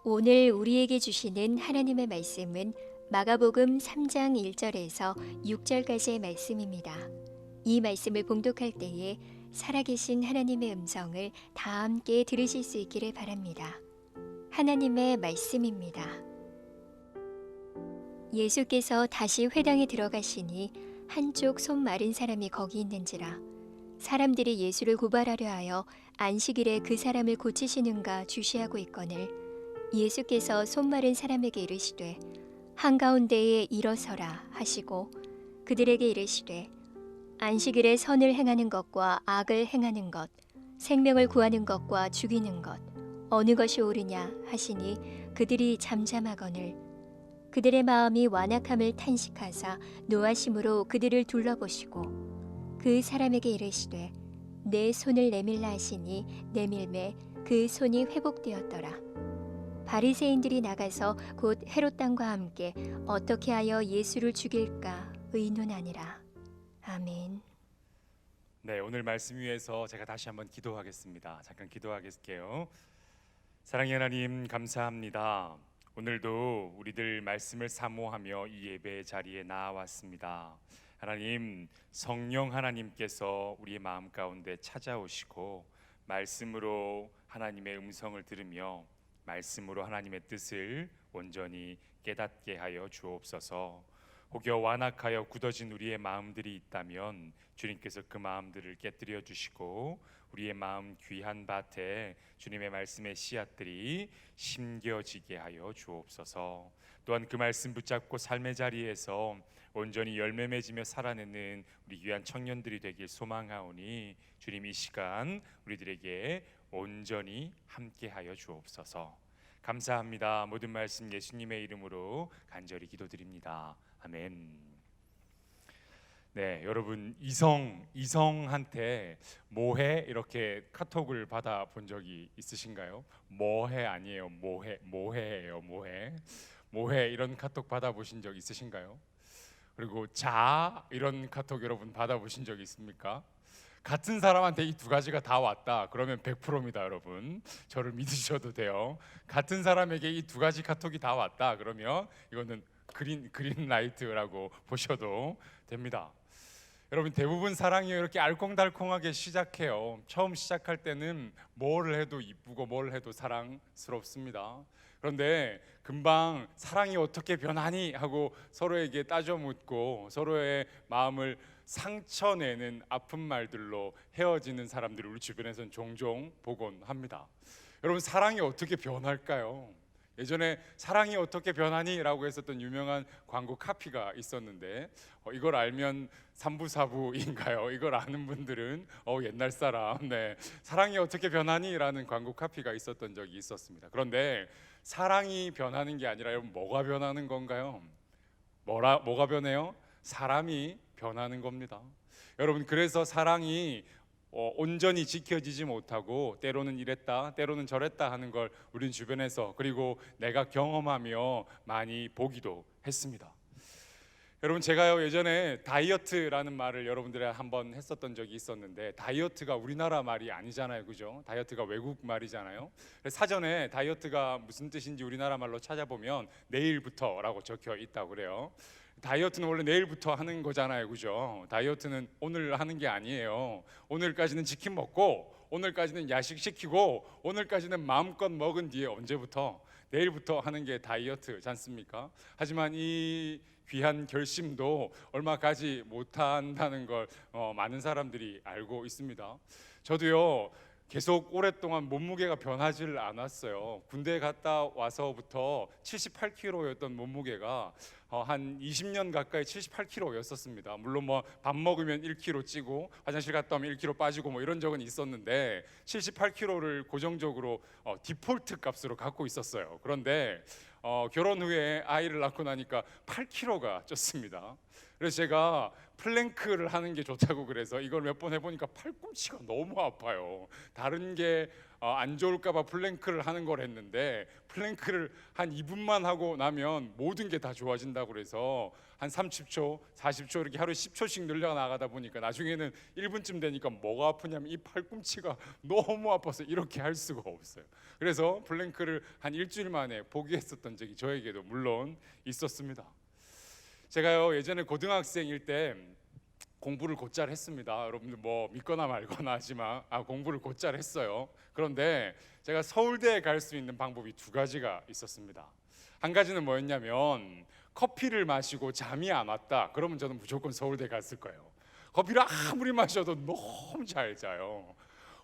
오늘 우리에게 주시는 하나님의 말씀은 마가복음 3장 1절에서 6절까지의 말씀입니다. 이 말씀을 봉독할 때에 살아계신 하나님의 음성을 다 함께 들으실 수 있기를 바랍니다. 하나님의 말씀입니다. 예수께서 다시 회당에 들어가시니 한쪽 손 마른 사람이 거기 있는지라. 사람들이 예수를 고발하려 하여 안식일에 그 사람을 고치시는가 주시하고 있거늘 예수께서 손 마른 사람에게 이르시되 한가운데에 일어서라 하시고 그들에게 이르시되 안식일에 선을 행하는 것과 악을 행하는 것, 생명을 구하는 것과 죽이는 것 어느 것이 옳으냐 하시니 그들이 잠잠하거늘 그들의 마음이 완악함을 탄식하사 노하심으로 그들을 둘러보시고 그 사람에게 이르시되 내 손을 내밀라 하시니 내밀매 그 손이 회복되었더라. 바리새인들이 나가서 곧 헤롯 왕과 함께 어떻게 하여 예수를 죽일까 의논하니라. 아멘. 네, 오늘 말씀 위에서 제가 다시 한번 기도하겠습니다. 잠깐 기도하겠게요. 사랑의 하나님, 감사합니다. 오늘도 우리들 말씀을 사모하며 이 예배 자리에 나왔습니다. 하나님, 성령 하나님께서 우리의 마음 가운데 찾아오시고 말씀으로 하나님의 음성을 들으며 말씀으로 하나님의 뜻을 온전히 깨닫게 하여 주옵소서. 혹여 완악하여 굳어진 우리의 마음들이 있다면 주님께서 그 마음들을 깨뜨려 주시고 우리의 마음 귀한 밭에 주님의 말씀의 씨앗들이 심겨지게 하여 주옵소서. 또한 그 말씀 붙잡고 삶의 자리에서 온전히 열매 맺으며 살아내는 우리 귀한 청년들이 되길 소망하오니 주님 이 시간 우리들에게 온전히 함께하여 주옵소서. 감사합니다. 모든 말씀 예수님의 이름으로 간절히 기도드립니다. 아멘. 네, 여러분 이성한테 뭐해 이렇게 카톡을 받아 본 적이 있으신가요? 뭐해 아니에요. 뭐해예요. 뭐해 이런 카톡 받아 보신 적 있으신가요? 그리고 자 이런 카톡 여러분 받아 보신 적 있습니까? 같은 사람한테 이 두 가지가 다 왔다 그러면 100%입니다. 여러분 저를 믿으셔도 돼요. 같은 사람에게 이 두 가지 카톡이 다 왔다 그러면 이거는 그린 라이트라고 보셔도 됩니다. 여러분 대부분 사랑이 이렇게 알콩달콩하게 시작해요. 처음 시작할 때는 뭘 해도 이쁘고 뭘 해도 사랑스럽습니다. 그런데 금방 사랑이 어떻게 변하니 하고 서로에게 따져 묻고 서로의 마음을 상처내는 아픈 말들로 헤어지는 사람들을 우리 주변에서는 종종 보곤 합니다. 여러분 사랑이 어떻게 변할까요? 예전에 사랑이 어떻게 변하니? 라고 했었던 유명한 광고 카피가 있었는데 이걸 알면 3부 4부인가요? 이걸 아는 분들은 옛날 사람 네, 사랑이 어떻게 변하니? 라는 광고 카피가 있었던 적이 있었습니다. 그런데 사랑이 변하는 게 아니라 여러분 뭐가 변하는 건가요? 뭐가 변해요? 사람이 변하는 겁니다. 여러분 그래서 사랑이 온전히 지켜지지 못하고 때로는 이랬다 때로는 저랬다 하는 걸 우린 주변에서 그리고 내가 경험하며 많이 보기도 했습니다. 여러분 제가요 예전에 다이어트라는 말을 여러분들이 한번 했었던 적이 있었는데 다이어트가 우리나라 말이 아니잖아요, 그죠? 다이어트가 외국 말이잖아요. 그래서 사전에 다이어트가 무슨 뜻인지 우리나라 말로 찾아보면 내일부터라고 적혀 있다고 그래요. 다이어트는 원래 내일부터 하는 거잖아요, 그죠? 다이어트는 오늘 하는 게 아니에요. 오늘까지는 치킨 먹고 오늘까지는 야식 시키고 오늘까지는 마음껏 먹은 뒤에 언제부터? 내일부터 하는 게 다이어트지 않습니까? 하지만 이 귀한 결심도 얼마 가지 못한다는 걸 많은 사람들이 알고 있습니다. 저도요 계속 오랫동안 몸무게가 변하지를 않았어요. 군대 갔다 와서부터 78kg였던 몸무게가 한 20년 가까이 78kg였었습니다. 물론 뭐 밥 먹으면 1kg 찌고 화장실 갔다 오면 1kg 빠지고 뭐 이런 적은 있었는데 78kg를 고정적으로 디폴트 값으로 갖고 있었어요. 그런데 결혼 후에 아이를 낳고 나니까 8kg가 쪘습니다. 그래서 제가 플랭크를 하는 게 좋다고 그래서 이걸 몇 번 해보니까 팔꿈치가 너무 아파요. 다른 게 안 좋을까봐 플랭크를 하는 걸 했는데 플랭크를 한 2분만 하고 나면 모든 게 다 좋아진다고 그래서 한 30초, 40초 이렇게 하루에 10초씩 늘려 나가다 보니까 나중에는 1분쯤 되니까 뭐가 아프냐면 이 팔꿈치가 너무 아파서 이렇게 할 수가 없어요. 그래서 플랭크를 한 일주일 만에 포기했었던 적이 저에게도 물론 있었습니다. 제가요 예전에 고등학생일 때 공부를 곧잘 했습니다. 여러분들 뭐 믿거나 말거나 하지만 공부를 곧잘 했어요. 그런데 제가 서울대에 갈 수 있는 방법이 두 가지가 있었습니다. 한 가지는 뭐였냐면 커피를 마시고 잠이 안 왔다. 그러면 저는 무조건 서울대 갔을 거예요. 커피를 아무리 마셔도 너무 잘 자요.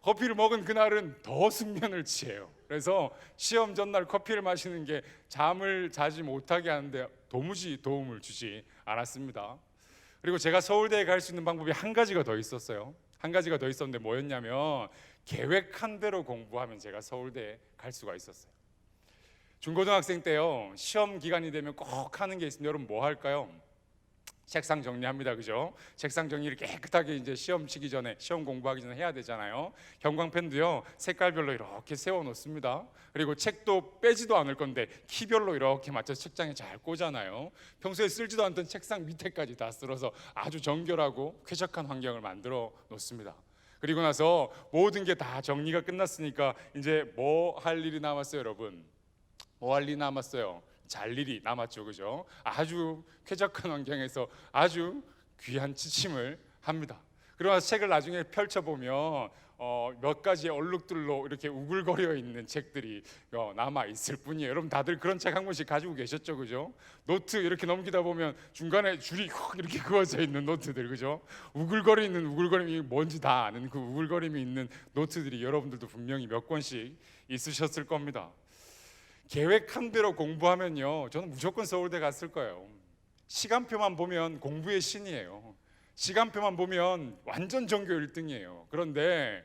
커피를 먹은 그날은 더 숙면을 취해요. 그래서 시험 전날 커피를 마시는 게 잠을 자지 못하게 하는데 도무지 도움을 주지 않았습니다. 그리고 제가 서울대에 갈 수 있는 방법이 한 가지가 더 있었어요. 한 가지가 더 있었는데 뭐였냐면 계획한 대로 공부하면 제가 서울대에 갈 수가 있었어요. 중고등학생 때요 시험 기간이 되면 꼭 하는 게 있습니다. 여러분 뭐 할까요? 책상 정리합니다. 그죠? 책상 정리를 깨끗하게 이제 시험 치기 전에 시험 공부하기 전에 해야 되잖아요. 형광펜도요 색깔별로 이렇게 세워 놓습니다. 그리고 책도 빼지도 않을 건데 키별로 이렇게 맞춰 책장에 잘 꽂아놔요. 평소에 쓰지도 않던 책상 밑에까지 다 쓸어서 아주 정결하고 쾌적한 환경을 만들어 놓습니다. 그리고 나서 모든 게 다 정리가 끝났으니까 이제 뭐 할 일이 남았어요, 여러분? 뭐 할 일이 남았어요? 잘 일이 남았죠, 그죠? 아주 쾌적한 환경에서 아주 귀한 지침을 합니다. 그러나 책을 나중에 펼쳐보면 몇 가지 얼룩들로 이렇게 우글거려 있는 책들이 남아 있을 뿐이에요. 여러분 다들 그런 책 한 권씩 가지고 계셨죠, 그죠? 노트 이렇게 넘기다 보면 중간에 줄이 이렇게 그어져 있는 노트들, 그죠? 우글거리는 우글거림이 뭔지 다 아는 그 우글거림이 있는 노트들이 여러분들도 분명히 몇 권씩 있으셨을 겁니다. 계획한 대로 공부하면요 저는 무조건 서울대 갔을 거예요. 시간표만 보면 공부의 신이에요. 시간표만 보면 완전 전교 1등이에요. 그런데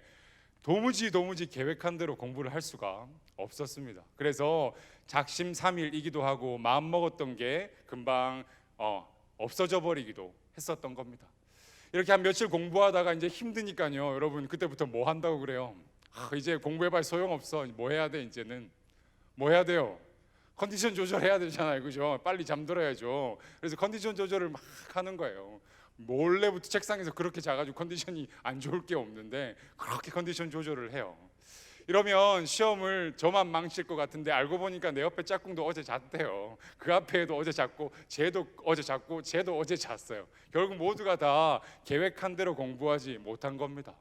도무지 계획한 대로 공부를 할 수가 없었습니다. 그래서 작심삼일이기도 하고 마음먹었던 게 금방 없어져 버리기도 했었던 겁니다. 이렇게 한 며칠 공부하다가 이제 힘드니까요 여러분 그때부터 뭐 한다고 그래요? 이제 공부해봐야 소용없어. 뭐 해야 돼? 이제는 뭐 해야 돼요? 컨디션 조절해야 되잖아요, 그죠? 빨리 잠들어야죠. 그래서 컨디션 조절을 막 하는 거예요. 몰래부터 책상에서 그렇게 자가지고 컨디션이 안 좋을 게 없는데 그렇게 컨디션 조절을 해요. 이러면 시험을 저만 망칠 것 같은데 알고 보니까 내 옆에 짝꿍도 어제 잤대요. 그 앞에도 어제 잤고 쟤도 어제 잤고 쟤도 어제 잤어요. 결국 모두가 다 계획한 대로 공부하지 못한 겁니다.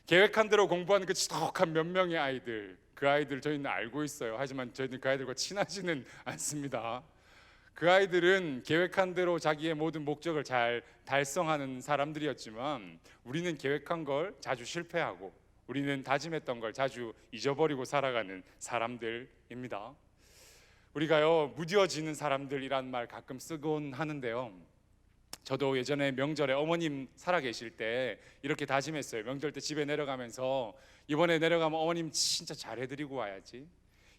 계획한 대로 공부하는 그 지독한 몇 명의 아이들, 그 아이들 저희는 알고 있어요. 하지만 저희는 그 아이들과 친하지는 않습니다. 그 아이들은 계획한 대로 자기의 모든 목적을 잘 달성하는 사람들이었지만 우리는 계획한 걸 자주 실패하고 우리는 다짐했던 걸 자주 잊어버리고 살아가는 사람들입니다. 우리가요 무뎌지는 사람들이란 말 가끔 쓰곤 하는데요, 저도 예전에 명절에 어머님 살아계실 때 이렇게 다짐했어요. 명절 때 집에 내려가면서 이번에 내려가면 어머님 진짜 잘해드리고 와야지.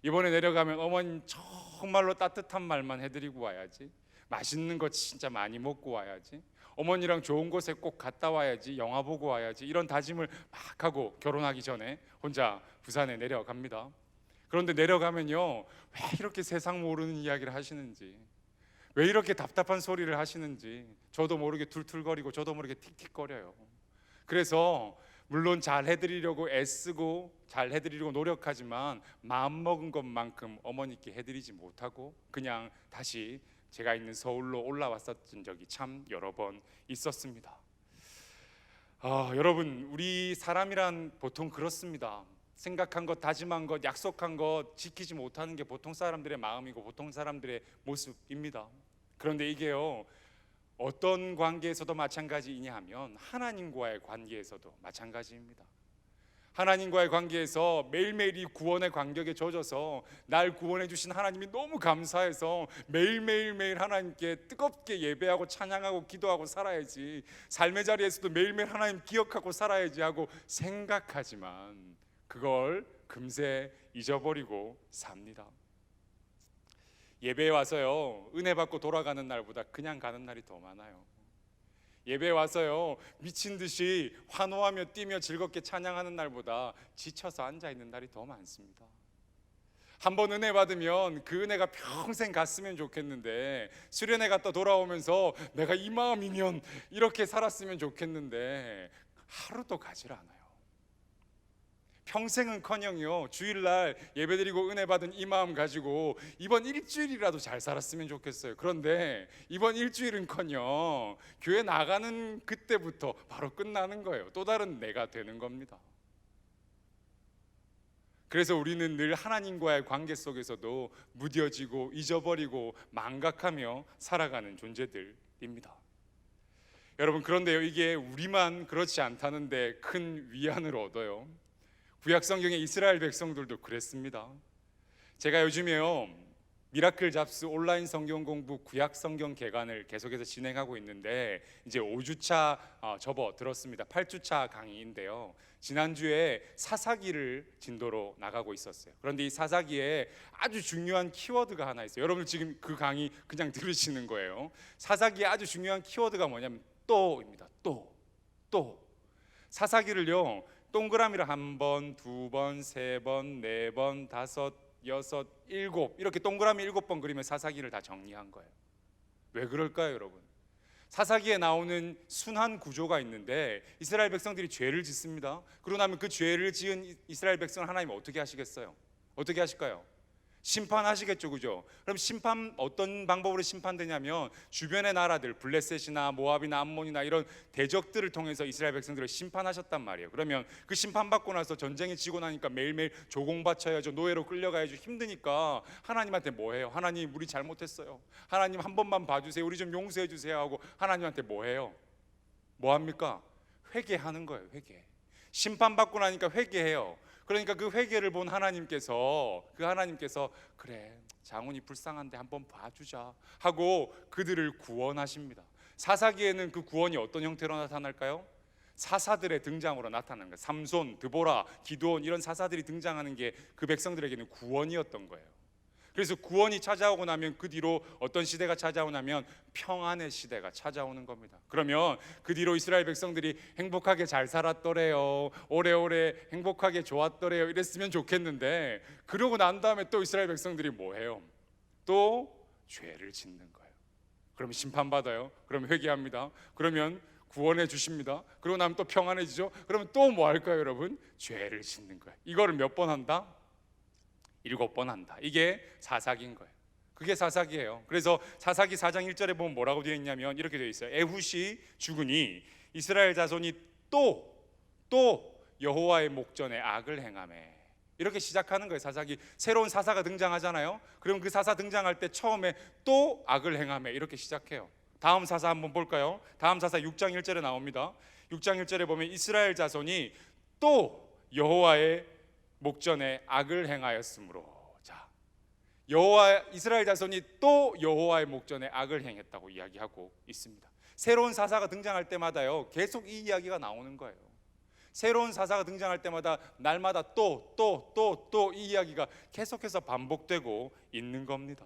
이번에 내려가면 어머님 정말로 따뜻한 말만 해드리고 와야지. 맛있는 거 진짜 많이 먹고 와야지. 어머니랑 좋은 곳에 꼭 갔다 와야지. 영화 보고 와야지. 이런 다짐을 막 하고 결혼하기 전에 혼자 부산에 내려갑니다. 그런데 내려가면요 왜 이렇게 세상 모르는 이야기를 하시는지, 왜 이렇게 답답한 소리를 하시는지 저도 모르게 툴툴거리고 저도 모르게 틱틱거려요. 그래서 물론 잘 해드리려고 애쓰고 잘 해드리려고 노력하지만 마음먹은 것만큼 어머니께 해드리지 못하고 그냥 다시 제가 있는 서울로 올라왔었던 적이 참 여러 번 있었습니다. 여러분 우리 사람이란 보통 그렇습니다. 생각한 것, 다짐한 것, 약속한 것 지키지 못하는 게 보통 사람들의 마음이고 보통 사람들의 모습입니다. 그런데 이게요 어떤 관계에서도 마찬가지이냐 하면 하나님과의 관계에서도 마찬가지입니다. 하나님과의 관계에서 매일매일 이 구원의 간격에 젖어서 날 구원해 주신 하나님이 너무 감사해서 매일매일 하나님께 뜨겁게 예배하고 찬양하고 기도하고 살아야지, 삶의 자리에서도 매일매일 하나님 기억하고 살아야지 하고 생각하지만 그걸 금세 잊어버리고 삽니다. 예배에 와서요 은혜 받고 돌아가는 날보다 그냥 가는 날이 더 많아요. 예배 와서요 미친 듯이 환호하며 뛰며 즐겁게 찬양하는 날보다 지쳐서 앉아 있는 날이 더 많습니다. 한 번 은혜 받으면 그 은혜가 평생 갔으면 좋겠는데, 수련회 갔다 돌아오면서 내가 이 마음이면 이렇게 살았으면 좋겠는데 하루도 가질 않아요. 평생은커녕요 주일날 예배드리고 은혜 받은 이 마음 가지고 이번 일주일이라도 잘 살았으면 좋겠어요. 그런데 이번 일주일은커녕 교회 나가는 그때부터 바로 끝나는 거예요. 또 다른 내가 되는 겁니다. 그래서 우리는 늘 하나님과의 관계 속에서도 무뎌지고 잊어버리고 망각하며 살아가는 존재들입니다. 여러분, 그런데요 이게 우리만 그렇지 않다는데 큰 위안을 얻어요. 구약 성경의 이스라엘 백성들도 그랬습니다. 제가 요즘에요 미라클 잡스 온라인 성경 공부 구약 성경 개관을 계속해서 진행하고 있는데 이제 5주차 접어들었습니다. 8주차 강의인데요. 지난주에 사사기를 진도로 나가고 있었어요. 그런데 이 사사기에 아주 중요한 키워드가 하나 있어요. 여러분 지금 그 강의 그냥 들으시는 거예요. 사사기에 아주 중요한 키워드가 뭐냐면 또입니다. 또. 사사기를요 동그라미를 1번, 2번, 3번, 4번, 5, 6, 7 이렇게 동그라미 7번 그리면 사사기를 다 정리한 거예요. 왜 그럴까요, 여러분? 사사기에 나오는 순환 구조가 있는데 이스라엘 백성들이 죄를 짓습니다. 그러고 나면 그 죄를 지은 이스라엘 백성을 하나님 어떻게 하시겠어요? 어떻게 하실까요? 심판하시겠죠, 그죠? 그럼 심판 어떤 방법으로 심판되냐면 주변의 나라들 블레셋이나 모압이나 암몬이나 이런 대적들을 통해서 이스라엘 백성들을 심판하셨단 말이에요. 그러면 그 심판받고 나서 전쟁에 지고 나니까 매일매일 조공바쳐야죠, 노예로 끌려가야죠, 힘드니까 하나님한테 뭐 해요? 하나님 우리 잘못했어요, 하나님 한 번만 봐주세요, 우리 좀 용서해 주세요 하고 하나님한테 뭐 해요? 뭐 합니까? 회개하는 거예요. 회개. 심판받고 나니까 회개해요. 그러니까 그 회개를 본 하나님께서 그래 장훈이 불쌍한데 한번 봐주자 하고 그들을 구원하십니다. 사사기에는 그 구원이 어떤 형태로 나타날까요? 사사들의 등장으로 나타나는 거예요. 삼손, 드보라, 기드온 이런 사사들이 등장하는 게 그 백성들에게는 구원이었던 거예요. 그래서 구원이 찾아오고 나면 그 뒤로 어떤 시대가 찾아오냐면 평안의 시대가 찾아오는 겁니다. 그러면 그 뒤로 이스라엘 백성들이 행복하게 잘 살았더래요, 오래오래 행복하게 좋았더래요 이랬으면 좋겠는데, 그러고 난 다음에 또 이스라엘 백성들이 뭐 해요? 또 죄를 짓는 거예요. 그러면 심판받아요. 그러면 회개합니다. 그러면 구원해 주십니다. 그러고 나면 또 평안해지죠. 그러면 또 뭐 할까요, 여러분? 죄를 짓는 거예요. 이거를 몇 번 한다? 7번 한다. 이게 사사기인 거예요. 그게 사사기예요. 그래서 사사기 4장 1절에 보면 뭐라고 되어 있냐면 이렇게 되어 있어요. 에훗이 죽으니 이스라엘 자손이 또 여호와의 목전에 악을 행하매. 이렇게 시작하는 거예요. 사사기. 새로운 사사가 등장하잖아요. 그럼 그 사사 등장할 때 처음에 또 악을 행하매 이렇게 시작해요. 다음 사사 한번 볼까요? 다음 사사 6장 1절에 나옵니다. 6장 1절에 보면 이스라엘 자손이 또 여호와의 목전에 악을 행하였으므로, 자, 이스라엘 자손이 또 여호와의 목전에 악을 행했다고 이야기하고 있습니다. 새로운 사사가 등장할 때마다요 계속 이 이야기가 나오는 거예요. 새로운 사사가 등장할 때마다 날마다 또 이 이야기가 계속해서 반복되고 있는 겁니다.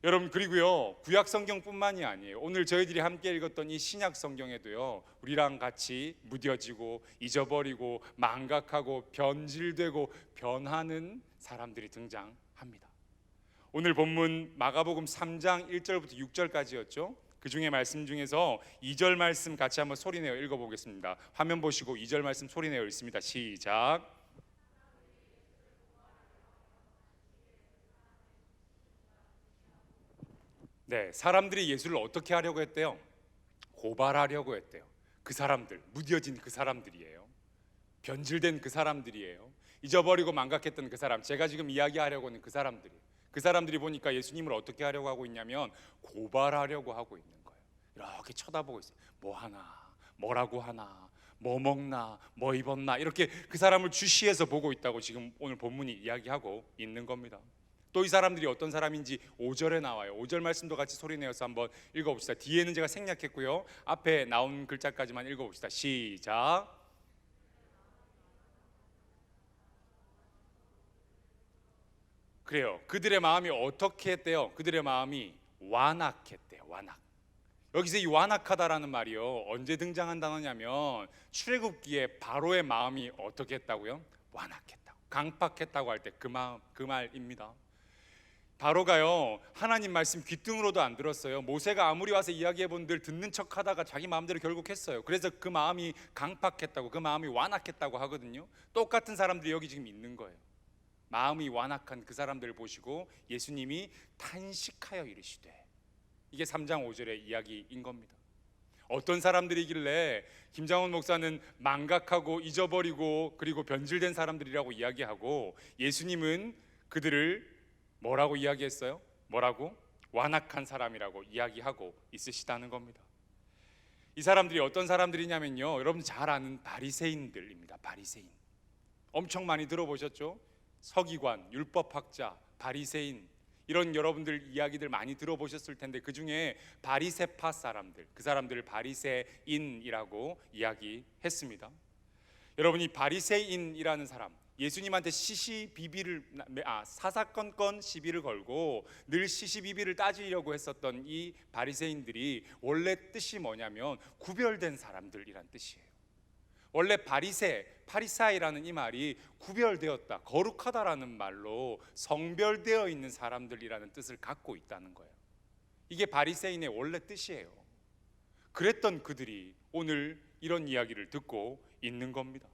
여러분, 그리고요 구약 성경뿐만이 아니에요. 오늘 저희들이 함께 읽었던 이 신약 성경에도요 우리랑 같이 무뎌지고 잊어버리고 망각하고 변질되고 변하는 사람들이 등장합니다. 오늘 본문 마가복음 3장 1절부터 6절까지였죠. 그 중에 말씀 중에서 2절 말씀 같이 한번 소리내어 읽어보겠습니다. 화면 보시고 2절 말씀 소리내어 읽습니다. 시작. 네, 사람들이 예수를 어떻게 하려고 했대요? 고발하려고 했대요. 그 사람들, 무뎌진 그 사람들이에요. 변질된 그 사람들이에요. 잊어버리고 망각했던 그 사람, 제가 지금 이야기하려고 하는 그 사람들이 보니까 예수님을 어떻게 하려고 하고 있냐면 고발하려고 하고 있는 거예요. 이렇게 쳐다보고 있어요. 뭐 하나, 뭐라고 하나, 뭐 먹나, 뭐 입었나, 이렇게 그 사람을 주시해서 보고 있다고 지금 오늘 본문이 이야기하고 있는 겁니다. 또 이 사람들이 어떤 사람인지 5절에 나와요. 5절 말씀도 같이 소리내어서 한번 읽어봅시다. 뒤에는 제가 생략했고요, 앞에 나온 글자까지만 읽어봅시다. 시작. 그래요. 그들의 마음이 어떻게 했대요? 그들의 마음이 완악했대요. 완악. 여기서 이 완악하다라는 말이요, 언제 등장한 단어냐면 출애굽기에 바로의 마음이 어떻게 했다고요? 완악했다고, 강팍했다고 할 때 그 말입니다. 바로가요, 하나님 말씀 귀등으로도 안 들었어요. 모세가 아무리 와서 이야기해본들 듣는 척하다가 자기 마음대로 결국 했어요. 그래서 그 마음이 강팍했다고, 그 마음이 완악했다고 하거든요. 똑같은 사람들이 여기 지금 있는 거예요. 마음이 완악한 그 사람들을 보시고 예수님이 탄식하여 이르시되, 이게 3장 5절의 이야기인 겁니다. 어떤 사람들이길래 김장훈 목사는 망각하고 잊어버리고 그리고 변질된 사람들이라고 이야기하고, 예수님은 그들을 뭐라고 이야기했어요? 뭐라고? 완악한 사람이라고 이야기하고 있으시다는 겁니다. 이 사람들이 어떤 사람들이냐면요, 여러분 잘 아는 바리새인들입니다. 바리새인, 엄청 많이 들어보셨죠? 서기관, 율법학자, 바리새인, 이런 여러분들 이야기들 많이 들어보셨을 텐데, 그 중에 바리새파 사람들, 그 사람들을 바리새인이라고 이야기했습니다. 여러분이 바리새인이라는 사람, 예수님한테 사사건건 시비를 걸고 늘 시시비비를 따지려고 했었던 이 바리새인들이 원래 뜻이 뭐냐면 구별된 사람들이란 뜻이에요. 원래 파리사이라는 이 말이 구별되었다, 거룩하다라는 말로 성별되어 있는 사람들이라는 뜻을 갖고 있다는 거예요. 이게 바리새인의 원래 뜻이에요. 그랬던 그들이 오늘 이런 이야기를 듣고 있는 겁니다.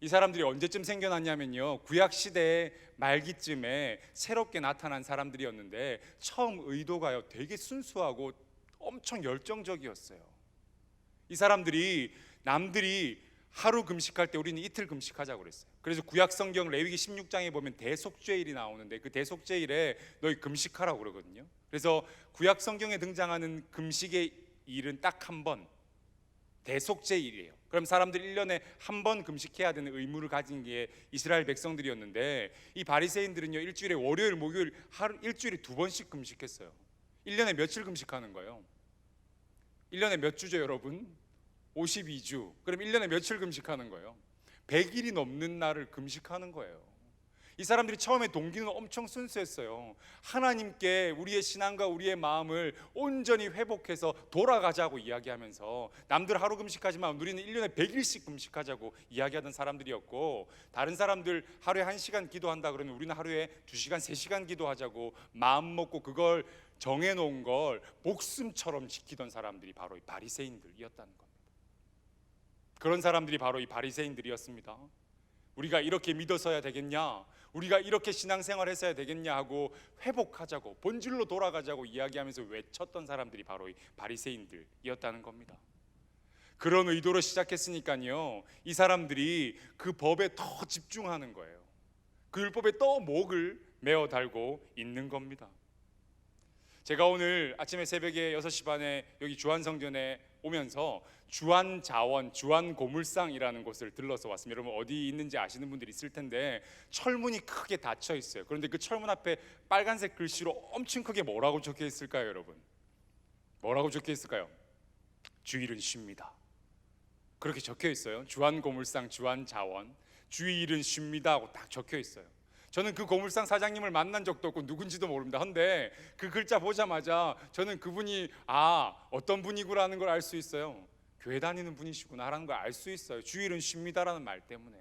이 사람들이 언제쯤 생겨났냐면요, 구약시대 말기쯤에 새롭게 나타난 사람들이었는데, 처음 의도가요 되게 순수하고 엄청 열정적이었어요. 이 사람들이 남들이 하루 금식할 때 우리는 이틀 금식하자고 그랬어요. 그래서 구약성경 레위기 16장에 보면 대속죄일이 나오는데, 그 대속죄일에 너희 금식하라고 그러거든요. 그래서 구약성경에 등장하는 금식의 일은 딱 한 번, 대속죄일이에요. 그럼 사람들이 1년에 한 번 금식해야 되는 의무를 가진 게 이스라엘 백성들이었는데, 이 바리새인들은요 일주일에 월요일, 목요일 일주일에 2번씩 금식했어요. 1년에 며칠 금식하는 거예요? 1년에 몇 주죠 여러분? 52주. 그럼 1년에 며칠 금식하는 거예요? 100일이 넘는 날을 금식하는 거예요. 이 사람들이 처음에 동기는 엄청 순수했어요. 하나님께 우리의 신앙과 우리의 마음을 온전히 회복해서 돌아가자고 이야기하면서, 남들 하루 금식하지만 우리는 1년에 100일씩 금식하자고 이야기하던 사람들이었고, 다른 사람들 하루에 1시간 기도한다 그러면 우리는 하루에 2시간, 3시간 기도하자고 마음 먹고 그걸 정해놓은 걸 목숨처럼 지키던 사람들이 바로 이 바리새인들이었다는 겁니다. 그런 사람들이 바로 이 바리새인들이었습니다. 우리가 이렇게 믿어서야 되겠냐, 우리가 이렇게 신앙생활 했어야 되겠냐 하고 회복하자고, 본질로 돌아가자고 이야기하면서 외쳤던 사람들이 바로 이 바리새인들이었다는 겁니다. 그런 의도로 시작했으니까요, 이 사람들이 그 법에 더 집중하는 거예요. 그 율법에 더 목을 메어 달고 있는 겁니다. 제가 오늘 아침에 새벽에 6시 반에 여기 주안성전에 오면서 주안자원, 주안고물상이라는 곳을 들러서 왔습니다. 여러분 어디 있는지 아시는 분들이 있을 텐데, 철문이 크게 닫혀 있어요. 그런데 그 철문 앞에 빨간색 글씨로 엄청 크게 뭐라고 적혀 있을까요 여러분? 뭐라고 적혀 있을까요? 주일은 쉽니다. 그렇게 적혀 있어요. 주안고물상, 주안자원, 주일은 쉽니다 하고 딱 적혀 있어요. 저는 그 고물상 사장님을 만난 적도 없고 누군지도 모릅니다. 근데 그 글자 보자마자 저는 그분이 어떤 분이구라는 걸 알 수 있어요. 교회 다니는 분이시구나라는 걸 알 수 있어요. 주일은 쉽니다라는 말 때문에.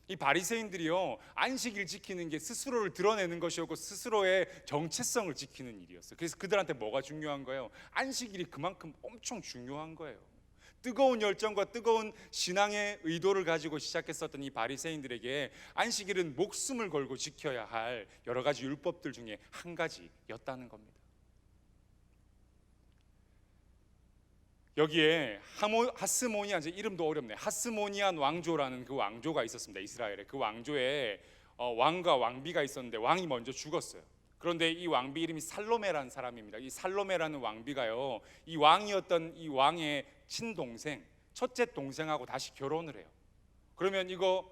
이 바리새인들이요, 안식일 지키는 게 스스로를 드러내는 것이었고 스스로의 정체성을 지키는 일이었어요. 그래서 그들한테 뭐가 중요한 거예요? 안식일이 그만큼 엄청 중요한 거예요. 뜨거운 열정과 뜨거운 신앙의 의도를 가지고 시작했었던 이 바리새인들에게 안식일은 목숨을 걸고 지켜야 할 여러 가지 율법들 중에 한 가지였다는 겁니다. 여기에 하스모니안, 이름도 어렵네. 하스모니안 왕조라는 그 왕조가 있었습니다. 이스라엘에. 그 왕조에 왕과 왕비가 있었는데 왕이 먼저 죽었어요. 그런데 이 왕비 이름이 살로메라는 사람입니다. 이 살로메라는 왕비가요, 이 왕이었던 이 왕의 친동생, 첫째 동생하고 다시 결혼을 해요. 그러면 이거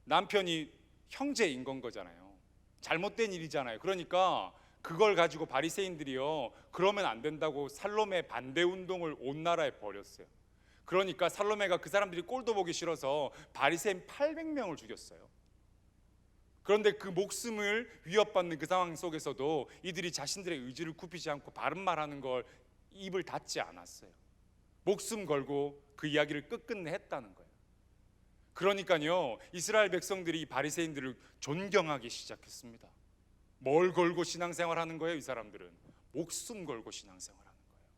남편이 형제인 건 거잖아요. 잘못된 일이잖아요. 그러니까 그걸 가지고 바리새인들이요, 그러면 안 된다고 살로메 반대 운동을 온 나라에 벌였어요. 그러니까 살로메가 그 사람들이 꼴도 보기 싫어서 바리새인 800명을 죽였어요. 그런데 그 목숨을 위협받는 그 상황 속에서도 이들이 자신들의 의지를 굽히지 않고 바른 말하는 걸 입을 닫지 않았어요. 목숨 걸고 그 이야기를 끝끝내 했다는 거예요. 그러니까요, 이스라엘 백성들이 이 바리새인들을 존경하기 시작했습니다. 뭘 걸고 신앙생활하는 거예요? 이 사람들은 목숨 걸고 신앙생활하는 거예요.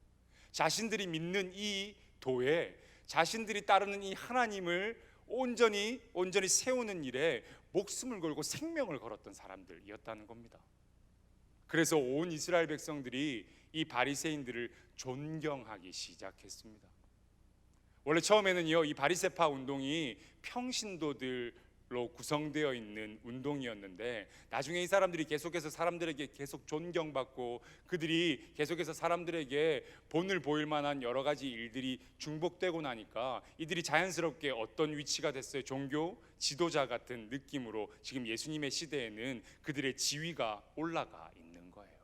자신들이 믿는 이 도에, 자신들이 따르는 이 하나님을 온전히 세우는 일에 목숨을 걸고 생명을 걸었던 사람들이었다는 겁니다. 그래서 온 이스라엘 백성들이 이 바리새인들을 존경하기 시작했습니다. 원래 처음에는요, 이 바리새파 운동이 평신도들로 구성되어 있는 운동이었는데, 나중에 이 사람들이 계속해서 사람들에게 계속 존경받고 그들이 계속해서 사람들에게 본을 보일 만한 여러 가지 일들이 중복되고 나니까 이들이 자연스럽게 어떤 위치가 됐어요? 종교 지도자 같은 느낌으로 지금 예수님의 시대에는 그들의 지위가 올라가 있는 거예요.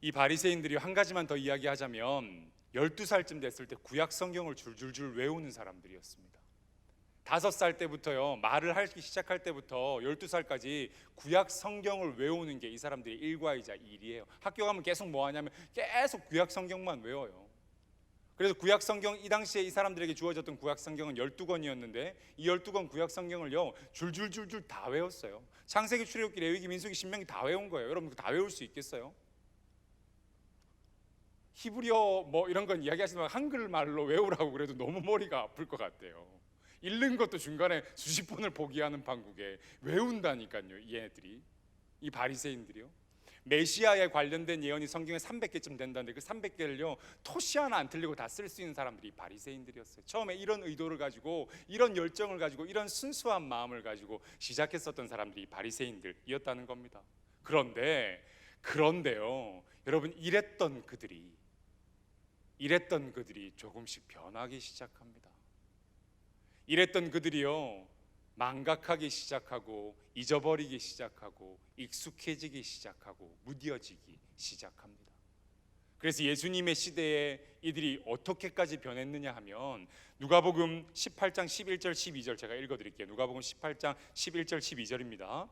이 바리새인들이 한 가지만 더 이야기하자면 12살쯤 됐을 때 구약 성경을 줄줄줄 외우는 사람들이었습니다. 5살 때부터요, 말을 하기 시작할 때부터 12살까지 구약 성경을 외우는 게 이 사람들의 일과이자 일이에요. 학교 가면 계속 뭐 하냐면 계속 구약 성경만 외워요. 그래서 구약 성경, 이 당시에 이 사람들에게 주어졌던 구약 성경은 12권이었는데 이 12권 구약 성경을요 줄줄줄줄 다 외웠어요. 창세기, 출애굽기, 레위기, 민수기, 신명기 다 외운 거예요. 여러분 다 외울 수 있겠어요? 히브리어 뭐 이런 건 이야기하시지만 한글말로 외우라고 그래도 너무 머리가 아플 것 같아요. 읽는 것도 중간에 수십 번을 포기하는 판국에 외운다니까요. 이 애들이, 이 바리새인들이요. 메시아에 관련된 예언이 성경에 300개쯤 된다는데 그 300개를요 토시 하나 안 틀리고 다 쓸 수 있는 사람들이 바리새인들이었어요. 처음에 이런 의도를 가지고, 이런 열정을 가지고, 이런 순수한 마음을 가지고 시작했었던 사람들이 바리새인들이었다는 겁니다. 그런데요 여러분, 이랬던 그들이 조금씩 변하기 시작합니다. 이랬던 그들이요 망각하기 시작하고, 잊어버리기 시작하고, 익숙해지기 시작하고, 무뎌지기 시작합니다. 그래서 예수님의 시대에 이들이 어떻게까지 변했느냐 하면 누가복음 18장 11절 12절 제가 읽어드릴게요. 누가복음 18장 11절 12절입니다.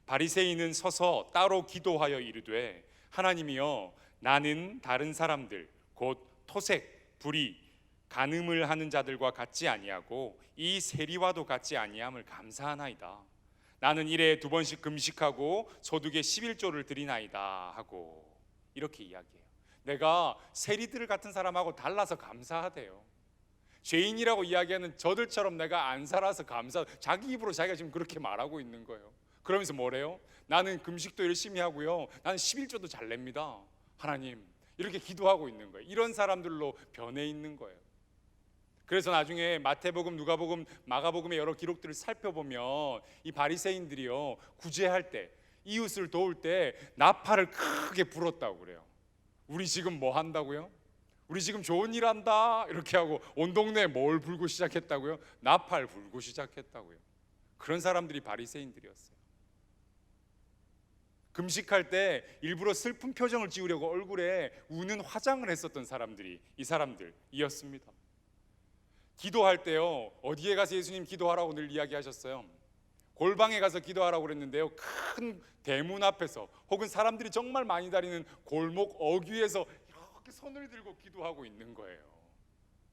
바리새인은 서서 따로 기도하여 이르되, 하나님이여, 나는 다른 사람들 곧 토색, 불의, 간음을 하는 자들과 같지 아니하고 이 세리와도 같지 아니함을 감사하나이다. 나는 일에 2번씩 금식하고 소득의 11조를 드리나이다 하고 이렇게 이야기해요. 내가 세리들 같은 사람하고 달라서 감사하대요. 죄인이라고 이야기하는 저들처럼 내가 안 살아서 자기 입으로 자기가 지금 그렇게 말하고 있는 거예요. 그러면서 뭐래요? 나는 금식도 열심히 하고요, 나는 11조도 잘 냅니다, 하나님, 이렇게 기도하고 있는 거예요. 이런 사람들로 변해 있는 거예요. 그래서 나중에 마태복음, 누가복음, 마가복음의 여러 기록들을 살펴보면 이 바리새인들이요 구제할 때, 이웃을 도울 때 나팔을 크게 불었다고 그래요. 우리 지금 뭐 한다고요? 우리 지금 좋은 일 한다 이렇게 하고 온 동네에 뭘 불고 시작했다고요? 나팔 불고 시작했다고요. 그런 사람들이 바리새인들이었어요. 금식할 때 일부러 슬픈 표정을 지으려고 얼굴에 우는 화장을 했었던 사람들이 이 사람들이었습니다. 기도할 때요 어디에 가서 예수님 기도하라고 늘 이야기하셨어요? 골방에 가서 기도하라고 그랬는데요, 큰 대문 앞에서 혹은 사람들이 정말 많이 다니는 골목 어귀에서 이렇게 손을 들고 기도하고 있는 거예요.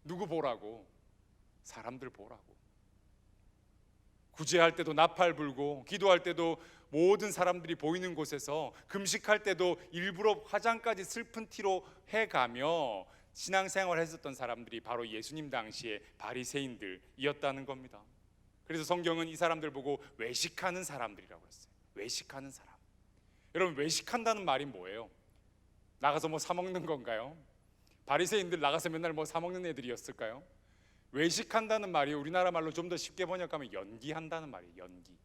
누구 보라고? 사람들 보라고. 구제할 때도 나팔 불고, 기도할 때도 모든 사람들이 보이는 곳에서, 금식할 때도 일부러 화장까지 슬픈 티로 해가며 신앙생활을 했었던 사람들이 바로 예수님 당시의 바리새인들이었다는 겁니다. 그래서 성경은 이 사람들 보고 외식하는 사람들이라고 했어요. 외식하는 사람. 여러분, 외식한다는 말이 뭐예요? 나가서 뭐 사 먹는 건가요? 바리새인들 나가서 맨날 뭐 사 먹는 애들이었을까요? 외식한다는 말이 우리나라 말로 좀 더 쉽게 번역하면 연기한다는 말이에요. 연기.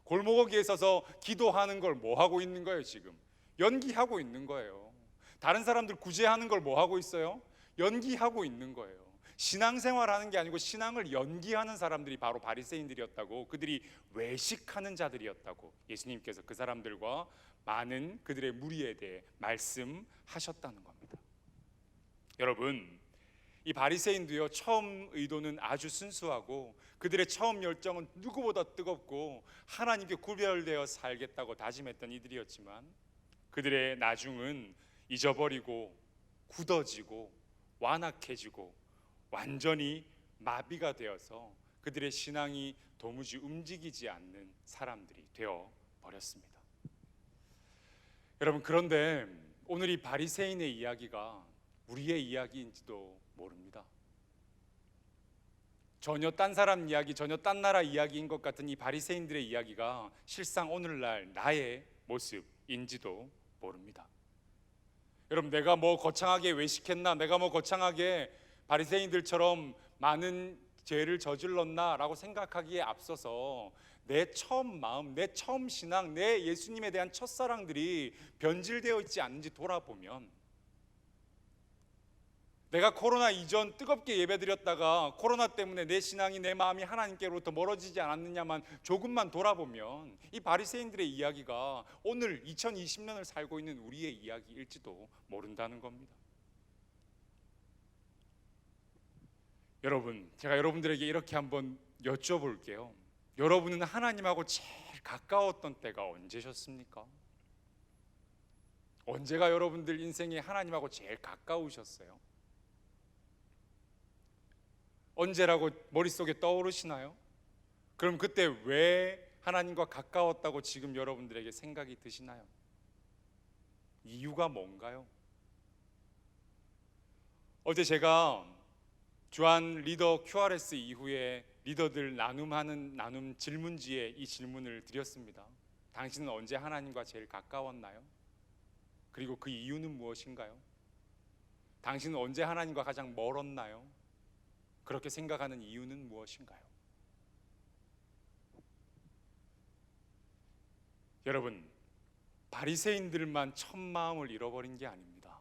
골목어기에 서서 기도하는 걸 뭐 하고 있는 거예요? 지금 연기하고 있는 거예요. 다른 사람들 구제하는 걸 뭐 하고 있어요? 연기하고 있는 거예요. 신앙생활하는 게 아니고 신앙을 연기하는 사람들이 바로 바리새인들이었다고, 그들이 외식하는 자들이었다고 예수님께서 그 사람들과 많은 그들의 무리에 대해 말씀하셨다는 겁니다. 여러분, 이 바리새인도요, 처음 의도는 아주 순수하고 그들의 처음 열정은 누구보다 뜨겁고 하나님께 구별되어 살겠다고 다짐했던 이들이었지만, 그들의 나중은 잊어버리고 굳어지고 완악해지고 완전히 마비가 되어서 그들의 신앙이 도무지 움직이지 않는 사람들이 되어 버렸습니다. 여러분, 그런데 오늘 이 바리새인의 이야기가 우리의 이야기인지도 모릅니다. 전혀 딴 사람 이야기, 전혀 딴 나라 이야기인 것 같은 이 바리새인들의 이야기가 실상 오늘날 나의 모습인지도 모릅니다. 여러분, 내가 뭐 거창하게 외식했나, 내가 뭐 거창하게 바리새인들처럼 많은 죄를 저질렀나 라고 생각하기에 앞서서 내 처음 마음, 내 처음 신앙, 내 예수님에 대한 첫사랑들이 변질되어 있지 않는지 돌아보면, 내가 코로나 이전 뜨겁게 예배드렸다가 코로나 때문에 내 신앙이, 내 마음이 하나님께로부터 멀어지지 않았느냐만 조금만 돌아보면 이 바리새인들의 이야기가 오늘 2020년을 살고 있는 우리의 이야기일지도 모른다는 겁니다. 여러분, 제가 여러분들에게 이렇게 한번 여쭤볼게요. 여러분은 하나님하고 제일 가까웠던 때가 언제셨습니까? 언제가 여러분들 인생에 하나님하고 제일 가까우셨어요? 언제라고 머릿속에 떠오르시나요? 그럼 그때 왜 하나님과 가까웠다고 지금 여러분들에게 생각이 드시나요? 이유가 뭔가요? 어제 제가 주한 리더 QRS 이후에 리더들 나눔 질문지에 이 질문을 드렸습니다. 당신은 언제 하나님과 제일 가까웠나요? 그리고 그 이유는 무엇인가요? 당신은 언제 하나님과 가장 멀었나요? 그렇게 생각하는 이유는 무엇인가요? 여러분, 바리새인들만 첫 마음을 잃어버린 게 아닙니다.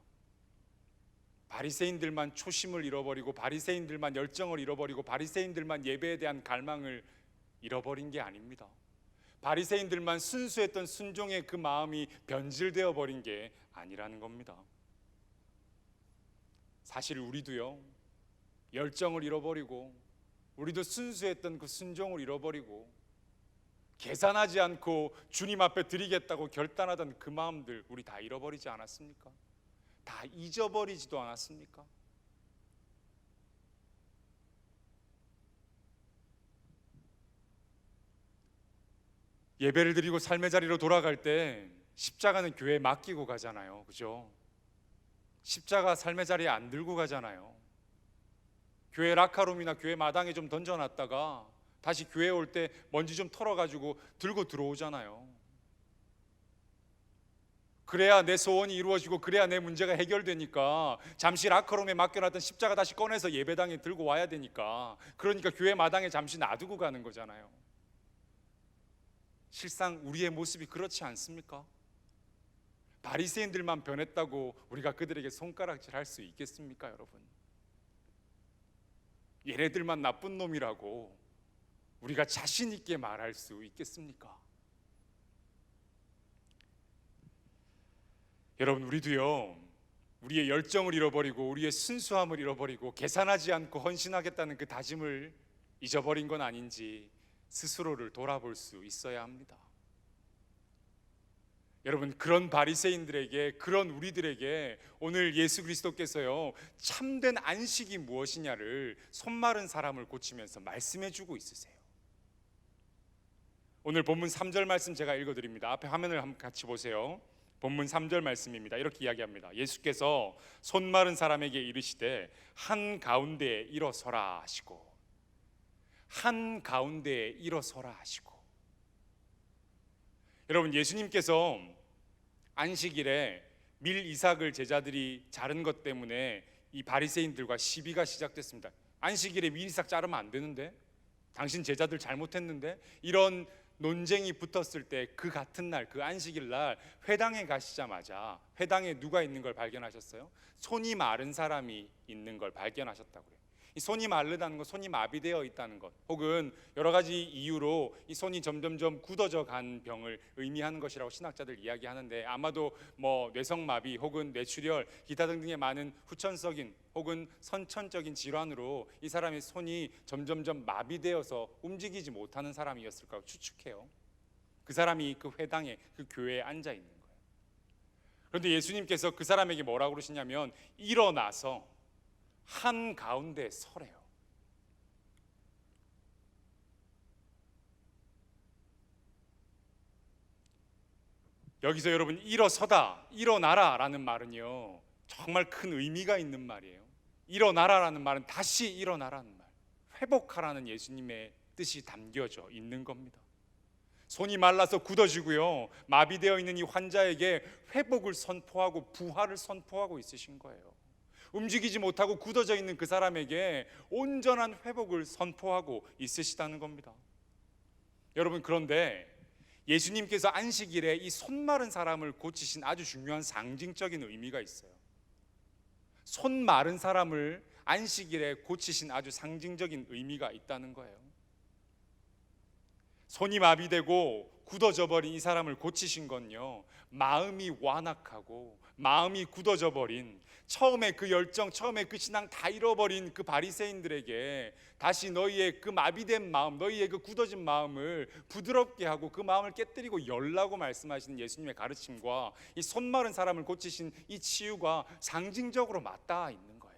바리새인들만 초심을 잃어버리고 바리새인들만 열정을 잃어버리고 바리새인들만 예배에 대한 갈망을 잃어버린 게 아닙니다. 바리새인들만 순수했던 순종의 그 마음이 변질되어 버린 게 아니라는 겁니다. 사실 우리도요, 열정을 잃어버리고 우리도 순수했던 그 순종을 잃어버리고 계산하지 않고 주님 앞에 드리겠다고 결단하던 그 마음들 우리 다 잃어버리지 않았습니까? 다 잊어버리지도 않았습니까? 예배를 드리고 삶의 자리로 돌아갈 때 십자가는 교회에 맡기고 가잖아요. 그죠? 십자가 삶의 자리에 안 들고 가잖아요. 교회 라카룸이나 교회 마당에 좀 던져놨다가 다시 교회 올 때 먼지 좀 털어가지고 들고 들어오잖아요. 그래야 내 소원이 이루어지고 그래야 내 문제가 해결되니까 잠시 라커룸에 맡겨놨던 십자가 다시 꺼내서 예배당에 들고 와야 되니까, 그러니까 교회 마당에 잠시 놔두고 가는 거잖아요. 실상 우리의 모습이 그렇지 않습니까? 바리새인들만 변했다고 우리가 그들에게 손가락질할 수 있겠습니까, 여러분? 얘네들만 나쁜 놈이라고 우리가 자신 있게 말할 수 있겠습니까? 여러분, 우리도요, 우리의 열정을 잃어버리고 우리의 순수함을 잃어버리고 계산하지 않고 헌신하겠다는 그 다짐을 잊어버린 건 아닌지 스스로를 돌아볼 수 있어야 합니다. 여러분, 그런 바리새인들에게, 그런 우리들에게 오늘 예수 그리스도께서요, 참된 안식이 무엇이냐를 손마른 사람을 고치면서 말씀해 주고 있으세요. 오늘 본문 3절 말씀 제가 읽어드립니다. 앞에 화면을 한번 같이 보세요. 본문 3절 말씀입니다. 이렇게 이야기합니다. 예수께서 손마른 사람에게 이르시되 한가운데에 일어서라 하시고, 한가운데에 일어서라 하시고. 여러분, 예수님께서 안식일에 밀 이삭을 제자들이 자른 것 때문에 이 바리새인들과 시비가 시작됐습니다. 안식일에 밀 이삭 자르면 안 되는데, 당신 제자들 잘못했는데, 이런 논쟁이 붙었을 때 그 같은 날, 그 안식일 날 회당에 가시자마자 회당에 누가 있는 걸 발견하셨어요? 손이 마른 사람이 있는 걸 발견하셨다고요. 이 손이 마르다는 것, 손이 마비되어 있다는 것, 혹은 여러 가지 이유로 이 손이 점점점 굳어져 간 병을 의미하는 것이라고 신학자들 이야기하는데, 아마도 뭐 뇌성마비 혹은 뇌출혈, 기타 등등의 많은 후천적인 혹은 선천적인 질환으로 이 사람의 손이 점점점 마비되어서 움직이지 못하는 사람이었을 거라고 추측해요. 그 사람이 그 회당에, 그 교회에 앉아 있는 거예요. 그런데 예수님께서 그 사람에게 뭐라고 그러시냐면 일어나서 한 가운데 서래요. 여기서 여러분 일어서다, 일어나라 라는 말은요 정말 큰 의미가 있는 말이에요. 일어나라 라는 말은 다시 일어나라는 말, 회복하라는 예수님의 뜻이 담겨져 있는 겁니다. 손이 말라서 굳어지고요 마비되어 있는 이 환자에게 회복을 선포하고 부활을 선포하고 있으신 거예요. 움직이지 못하고 굳어져 있는 그 사람에게 온전한 회복을 선포하고 있으시다는 겁니다. 여러분, 그런데 예수님께서 안식일에 이 손 마른 사람을 고치신 아주 중요한 상징적인 의미가 있어요. 손 마른 사람을 안식일에 고치신 아주 상징적인 의미가 있다는 거예요. 손이 마비되고 굳어져 버린 이 사람을 고치신 건요 마음이 완악하고 마음이 굳어져 버린, 처음에 그 열정, 처음에 그 신앙 다 잃어버린 그 바리새인들에게 다시 너희의 그 마비된 마음, 너희의 그 굳어진 마음을 부드럽게 하고 그 마음을 깨뜨리고 열라고 말씀하시는 예수님의 가르침과 이 손 마른 사람을 고치신 이 치유가 상징적으로 맞닿아 있는 거예요.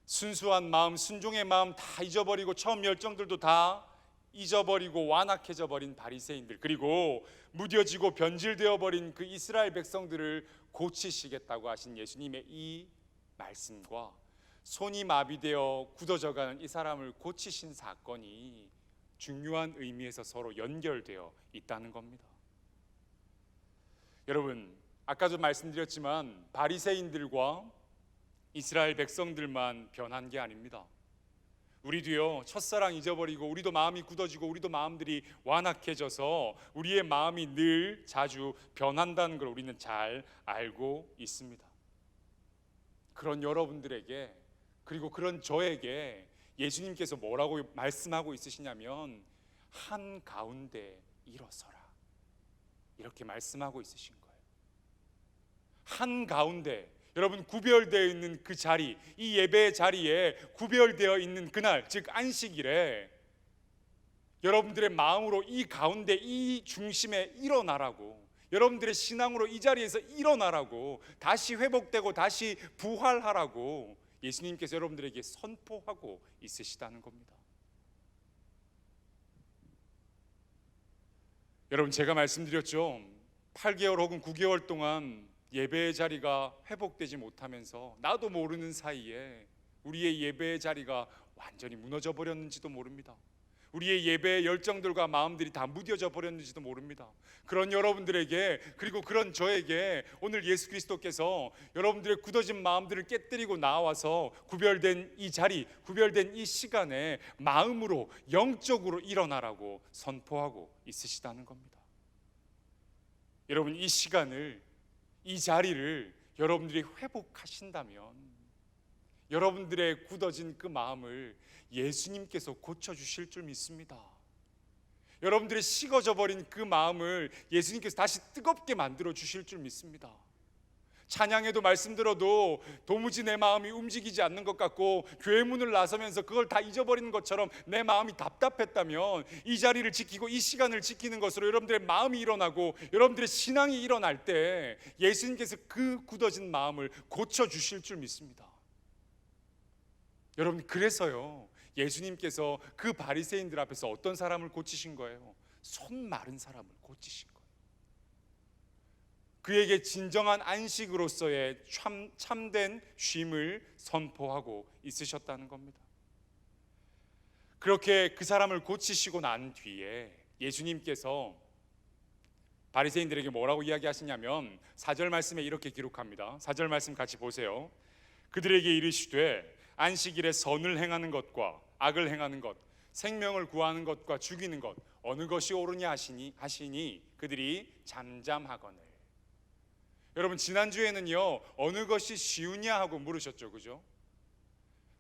순수한 마음, 순종의 마음 다 잊어버리고 처음 열정들도 다 잊어버리고 완악해져 버린 바리새인들, 그리고 무뎌지고 변질되어 버린 그 이스라엘 백성들을 고치시겠다고 하신 예수님의 이 말씀과 손이 마비되어 굳어져가는 이 사람을 고치신 사건이 중요한 의미에서 서로 연결되어 있다는 겁니다. 여러분, 아까도 말씀드렸지만 바리새인들과 이스라엘 백성들만 변한 게 아닙니다. 우리도요 첫사랑 잊어버리고 우리도 마음이 굳어지고 우리도 마음들이 완악해져서 우리의 마음이 늘 자주 변한다는 걸 우리는 잘 알고 있습니다. 그런 여러분들에게, 그리고 그런 저에게 예수님께서 뭐라고 말씀하고 있으시냐면 한 가운데 일어서라, 이렇게 말씀하고 있으신 거예요. 한 가운데, 여러분 구별되어 있는 그 자리, 이 예배의 자리에 구별되어 있는 그날, 즉 안식일에 여러분들의 마음으로 이 가운데, 이 중심에 일어나라고, 여러분들의 신앙으로 이 자리에서 일어나라고, 다시 회복되고 다시 부활하라고 예수님께서 여러분들에게 선포하고 있으시다는 겁니다. 여러분, 제가 말씀드렸죠, 8개월 혹은 9개월 동안 예배의 자리가 회복되지 못하면서 나도 모르는 사이에 우리의 예배의 자리가 완전히 무너져 버렸는지도 모릅니다. 우리의 예배의 열정들과 마음들이 다 무뎌져 버렸는지도 모릅니다. 그런 여러분들에게, 그리고 그런 저에게 오늘 예수 그리스도께서 여러분들의 굳어진 마음들을 깨뜨리고 나와서 구별된 이 자리, 구별된 이 시간에 마음으로, 영적으로 일어나라고 선포하고 있으시다는 겁니다. 여러분, 이 시간을, 이 자리를 여러분들이 회복하신다면 여러분들의 굳어진 그 마음을 예수님께서 고쳐주실 줄 믿습니다. 여러분들의 식어져 버린 그 마음을 예수님께서 다시 뜨겁게 만들어 주실 줄 믿습니다. 찬양에도 말씀 들어도 도무지 내 마음이 움직이지 않는 것 같고 교회 문을 나서면서 그걸 다 잊어버리는 것처럼 내 마음이 답답했다면 이 자리를 지키고 이 시간을 지키는 것으로 여러분들의 마음이 일어나고 여러분들의 신앙이 일어날 때 예수님께서 그 굳어진 마음을 고쳐주실 줄 믿습니다. 여러분, 그래서요 예수님께서 그 바리새인들 앞에서 어떤 사람을 고치신 거예요? 손 마른 사람을 고치신 거예요. 그에게 진정한 안식으로서의 참된 쉼을 선포하고 있으셨다는 겁니다. 그렇게 그 사람을 고치시고 난 뒤에 예수님께서 바리새인들에게 뭐라고 이야기하시냐면 4절 말씀에 이렇게 기록합니다. 4절 말씀 같이 보세요. 그들에게 이르시되 안식일에 선을 행하는 것과 악을 행하는 것, 생명을 구하는 것과 죽이는 것 어느 것이 옳으냐 하시니 그들이 잠잠하거늘. 여러분 지난주에는요 어느 것이 쉬우냐 하고 물으셨죠, 그죠?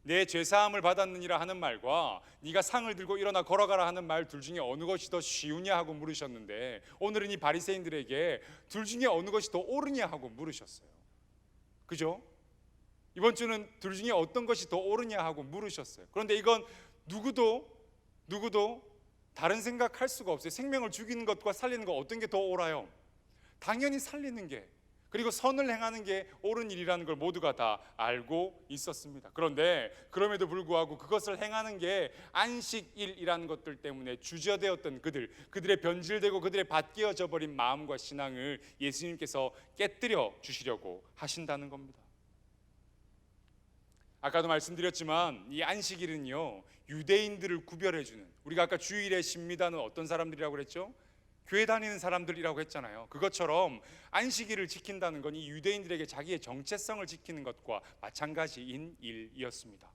내 죄사함을 받았느니라 하는 말과 네가 상을 들고 일어나 걸어가라 하는 말 둘 중에 어느 것이 더 쉬우냐 하고 물으셨는데, 오늘은 이 바리새인들에게 둘 중에 어느 것이 더 옳으냐 하고 물으셨어요. 그죠? 이번 주는 둘 중에 어떤 것이 더 옳으냐 하고 물으셨어요. 그런데 이건 누구도 다른 생각할 수가 없어요. 생명을 죽이는 것과 살리는 것 어떤 게 더 옳아요? 당연히 살리는 게, 그리고 선을 행하는 게 옳은 일이라는 걸 모두가 다 알고 있었습니다. 그런데 그럼에도 불구하고 그것을 행하는 게 안식일이라는 것들 때문에 주저되었던 그들의 변질되고 그들의 밭기어져 버린 마음과 신앙을 예수님께서 깨뜨려 주시려고 하신다는 겁니다. 아까도 말씀드렸지만 이 안식일은요 유대인들을 구별해주는, 우리가 아까 주일에 십니다는 어떤 사람들이라고 그랬죠? 교회 다니는 사람들이라고 했잖아요. 그것처럼 안식일을 지킨다는 건 이 유대인들에게 자기의 정체성을 지키는 것과 마찬가지인 일이었습니다.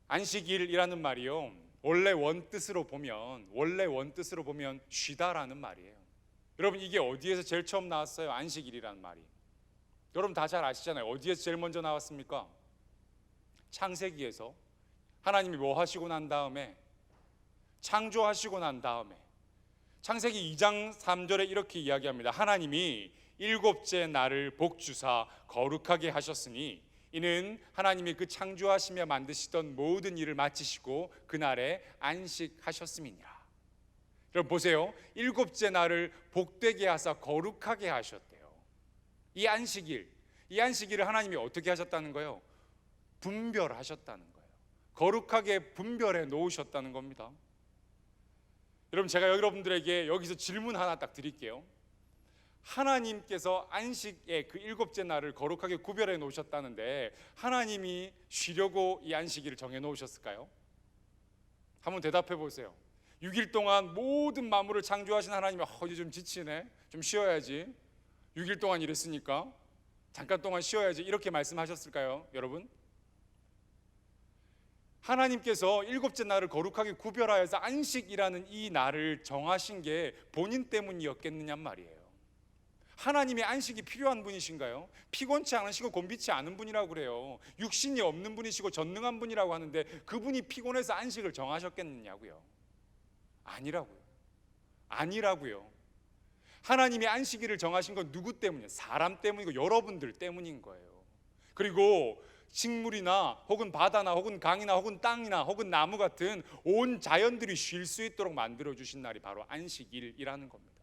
안식일이라는 말이요 원래 원뜻으로 보면 쉬다라는 말이에요. 여러분 이게 어디에서 제일 처음 나왔어요? 안식일이라는 말이. 여러분 다 잘 아시잖아요. 어디에서 제일 먼저 나왔습니까? 창세기에서. 하나님이 뭐 하시고 난 다음에? 창조하시고 난 다음에. 창세기 2장 3절에 이렇게 이야기합니다. 하나님이 일곱째 날을 복주사 거룩하게 하셨으니 이는 하나님이 그 창조하시며 만드시던 모든 일을 마치시고 그날에 안식하셨음이니라. 여러분 보세요. 일곱째 날을 복되게 하사 거룩하게 하셨대요. 이 안식일을 하나님이 어떻게 하셨다는 거예요? 분별하셨다는 거예요. 거룩하게 분별해 놓으셨다는 겁니다. 여러분 제가 여러분들에게 여기서 질문 하나 딱 드릴게요. 하나님께서 안식의 그 일곱째 날을 거룩하게 구별해 놓으셨다는데 하나님이 쉬려고 이 안식일을 정해 놓으셨을까요? 한번 대답해 보세요. 6일 동안 모든 만물을 창조하신 하나님이 이제 좀 지치네, 좀 쉬어야지, 6일 동안 일했으니까 잠깐 동안 쉬어야지, 이렇게 말씀하셨을까요? 여러분, 하나님께서 일곱째 날을 거룩하게 구별하여서 안식이라는 이 날을 정하신 게 본인 때문이었겠느냔 말이에요. 하나님의 안식이 필요한 분이신가요? 피곤치 않으시고 곤비치 않은 분이라고 그래요. 육신이 없는 분이시고 전능한 분이라고 하는데 그분이 피곤해서 안식을 정하셨겠느냐고요? 아니라고요. 하나님이 안식일을 정하신 건 누구 때문이에요? 사람 때문이고 여러분들 때문인 거예요. 그리고 식물이나 혹은 바다나 혹은 강이나 혹은 땅이나 혹은 나무 같은 온 자연들이 쉴 수 있도록 만들어 주신 날이 바로 안식일이라는 겁니다.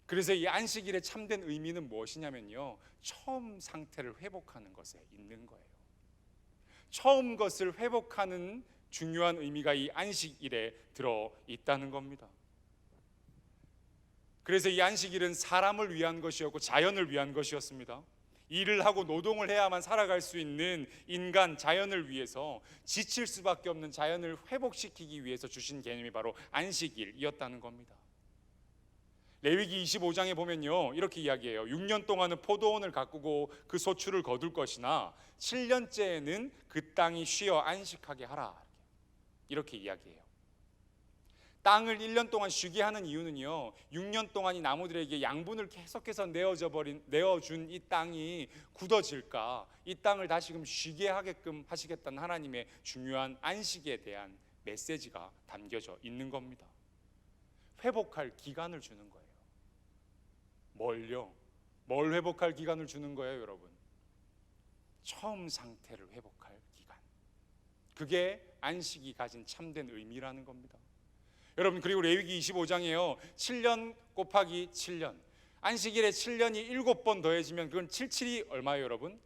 그래서 이 안식일의 참된 의미는 무엇이냐면요, 처음 상태를 회복하는 것에 있는 거예요. 처음 것을 회복하는 중요한 의미가 이 안식일에 들어 있다는 겁니다. 그래서 이 안식일은 사람을 위한 것이었고 자연을 위한 것이었습니다. 일을 하고 노동을 해야만 살아갈 수 있는 인간, 자연을 위해서 지칠 수밖에 없는 자연을 회복시키기 위해서 주신 개념이 바로 안식일이었다는 겁니다. 레위기 25장에 보면요 이렇게 이야기해요. 6년 동안은 포도원을 가꾸고 그 소출을 거둘 것이나 7년째에는 그 땅이 쉬어 안식하게 하라, 이렇게 이야기해요. 땅을 1년 동안 쉬게 하는 이유는요 6년 동안 이 나무들에게 양분을 계속해서 내어준 이 땅이 굳어질까, 이 땅을 다시금 쉬게 하게끔 하시겠다는 하나님의 중요한 안식에 대한 메시지가 담겨져 있는 겁니다. 회복할 기간을 주는 거예요. 뭘 회복할 기간을 주는 거예요, 여러분? 처음 상태를 회복할 기간. 그게 안식이 가진 참된 의미라는 겁니다. 여러분, 그리고 레위기 25장에요 7년 곱하기 7년, 안식일에 7년이 7번 더해지면 그건 77이 얼마예요, 여러분?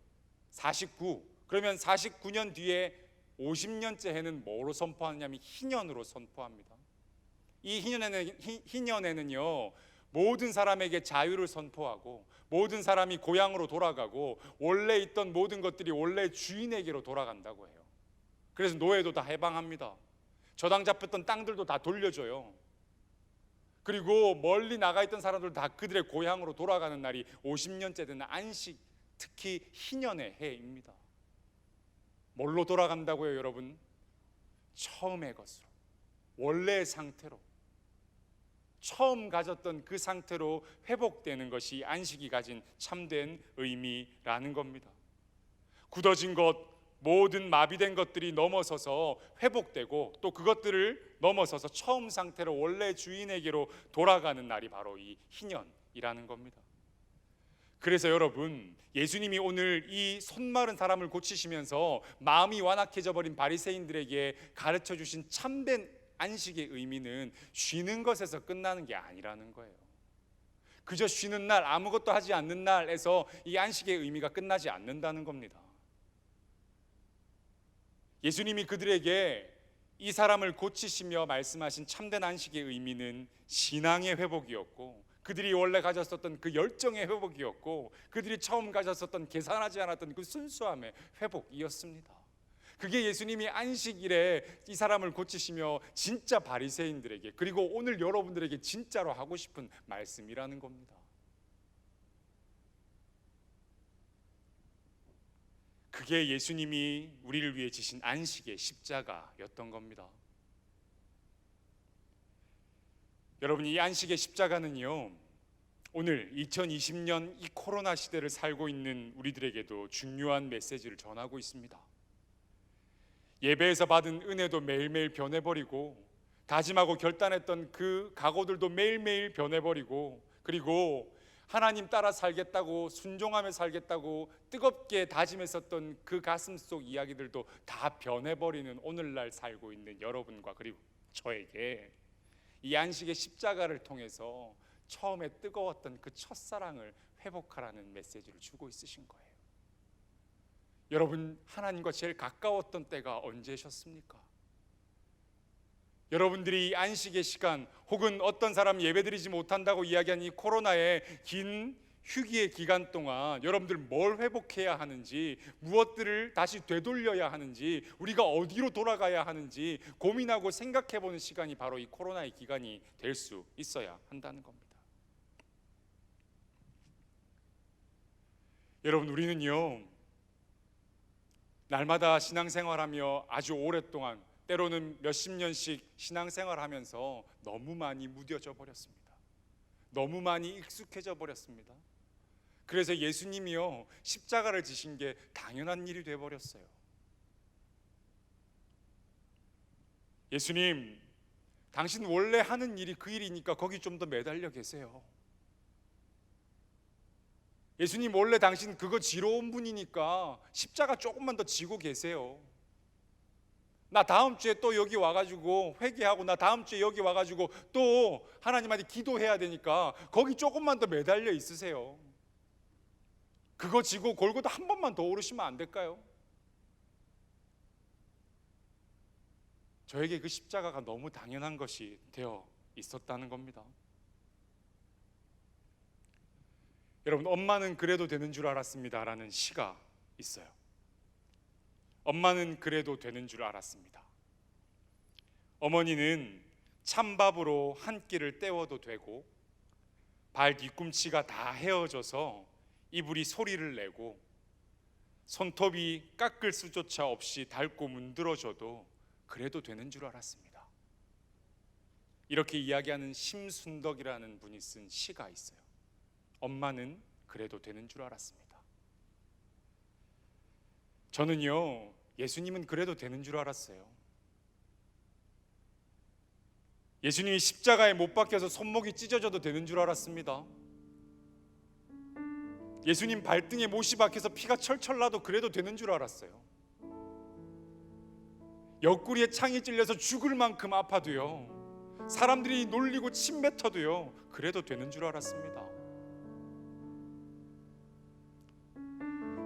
49. 그러면 49년 뒤에 50년째 해는 뭐로 선포하느냐면 희년으로 선포합니다. 이 희년에는요 모든 사람에게 자유를 선포하고 모든 사람이 고향으로 돌아가고 원래 있던 모든 것들이 원래 주인에게로 돌아간다고 해요. 그래서 노예도 다 해방합니다. 저당 잡혔던 땅들도 다 돌려줘요. 그리고 멀리 나가 있던 사람들 다 그들의 고향으로 돌아가는 날이 50년째 되는 안식, 특히 희년의 해입니다. 뭘로 돌아간다고요, 여러분? 처음의 것으로, 원래의 상태로, 처음 가졌던 그 상태로 회복되는 것이 안식이 가진 참된 의미라는 겁니다. 굳어진 것, 모든 마비된 것들이 넘어서서 회복되고 또 그것들을 넘어서서 처음 상태로 원래 주인에게로 돌아가는 날이 바로 이 희년이라는 겁니다. 그래서 여러분, 예수님이 오늘 이 손마른 사람을 고치시면서 마음이 완악해져 버린 바리새인들에게 가르쳐 주신 참된 안식의 의미는 쉬는 것에서 끝나는 게 아니라는 거예요. 그저 쉬는 날, 아무것도 하지 않는 날에서 이 안식의 의미가 끝나지 않는다는 겁니다. 예수님이 그들에게 이 사람을 고치시며 말씀하신 참된 안식의 의미는 신앙의 회복이었고, 그들이 원래 가졌었던 그 열정의 회복이었고, 그들이 처음 가졌었던 계산하지 않았던 그 순수함의 회복이었습니다. 그게 예수님이 안식일에 이 사람을 고치시며 진짜 바리새인들에게, 그리고 오늘 여러분들에게 진짜로 하고 싶은 말씀이라는 겁니다. 그게 예수님이 우리를 위해 지신 안식의 십자가였던 겁니다. 여러분, 이 안식의 십자가는요, 오늘 2020년 이 코로나 시대를 살고 있는 우리들에게도 중요한 메시지를 전하고 있습니다. 예배에서 받은 은혜도 매일매일 변해버리고, 다짐하고 결단했던 그 각오들도 매일매일 변해버리고, 그리고 하나님 따라 살겠다고, 순종하며 살겠다고 뜨겁게 다짐했었던 그 가슴 속 이야기들도 다 변해버리는 오늘날 살고 있는 여러분과 그리고 저에게 이 안식의 십자가를 통해서 처음에 뜨거웠던 그 첫사랑을 회복하라는 메시지를 주고 있으신 거예요. 여러분, 하나님과 제일 가까웠던 때가 언제셨습니까? 여러분들이 이 안식의 시간, 혹은 어떤 사람 예배드리지 못한다고 이야기한 이 코로나의 긴 휴기의 기간 동안 여러분들 뭘 회복해야 하는지, 무엇들을 다시 되돌려야 하는지, 우리가 어디로 돌아가야 하는지 고민하고 생각해보는 시간이 바로 이 코로나의 기간이 될 수 있어야 한다는 겁니다. 여러분, 우리는요, 날마다 신앙생활하며 아주 오랫동안, 때로는 몇십 년씩 신앙생활하면서 너무 많이 무뎌져 버렸습니다. 너무 많이 익숙해져 버렸습니다. 그래서 예수님이요, 십자가를 지신 게 당연한 일이 돼 버렸어요. 예수님, 당신 원래 하는 일이 그 일이니까 거기 좀 더 매달려 계세요. 예수님, 원래 당신 그거 지러운 분이니까 십자가 조금만 더 지고 계세요. 나 다음 주에 또 여기 와가지고 회개하고, 나 다음 주에 여기 와가지고 또 하나님한테 기도해야 되니까 거기 조금만 더 매달려 있으세요. 그거 지고 골고다 한 번만 더 오르시면 안 될까요? 저에게 그 십자가가 너무 당연한 것이 되어 있었다는 겁니다. 여러분, 엄마는 그래도 되는 줄 알았습니다 라는 시가 있어요. 엄마는 그래도 되는 줄 알았습니다. 어머니는 찬밥으로 한 끼를 때워도 되고, 발 뒤꿈치가 다 헤어져서 이불이 소리를 내고, 손톱이 깎을 수조차 없이 닳고 문드러져도 그래도 되는 줄 알았습니다. 이렇게 이야기하는 심순덕이라는 분이 쓴 시가 있어요. 엄마는 그래도 되는 줄 알았습니다. 저는요, 예수님은 그래도 되는 줄 알았어요. 예수님이 십자가에 못 박혀서 손목이 찢어져도 되는 줄 알았습니다. 예수님 발등에 못이 박혀서 피가 철철 나도 그래도 되는 줄 알았어요. 옆구리에 창이 찔려서 죽을 만큼 아파도요, 사람들이 놀리고 침 뱉어도요, 그래도 되는 줄 알았습니다.